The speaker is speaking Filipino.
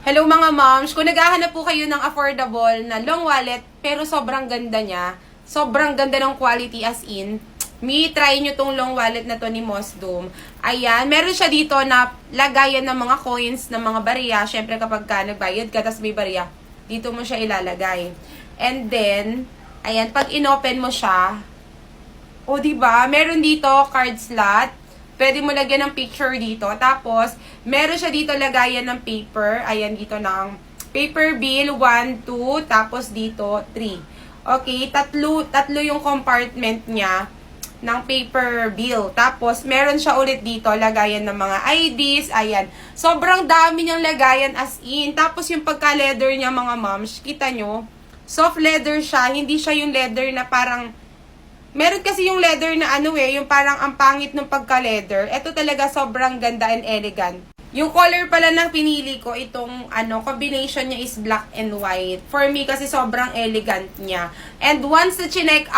Hello mga moms, kung naghahanap po kayo ng affordable na long wallet pero sobrang ganda niya, sobrang ganda ng quality as in, try nyo tong long wallet na to ni Mosdom. Ayan, meron siya dito na lagayan ng mga coins, ng mga barya. Syempre kapag ka nagbayad ka, tas may barya, dito mo siya ilalagay. And then, ayan, pag inopen mo siya, o diba, meron dito card slot. Pwede mo lagyan ng picture dito. Tapos, meron siya dito lagayan ng paper. Ayan, dito ng paper bill, 1, 2, tapos dito, 3. Okay, tatlo yung compartment niya ng paper bill. Tapos, meron siya ulit dito, lagayan ng mga IDs. Ayan, sobrang dami niyang lagayan as in. Tapos, yung pagka-leather niya, mga moms, kita nyo, soft leather siya. Hindi siya yung leather na parang meron kasi yung leather na yung parang ang pangit ng pagka-leather. Ito talaga sobrang ganda and elegant. Yung color pala ng pinili ko, itong combination niya is black and white. For me kasi sobrang elegant niya. And once na chinek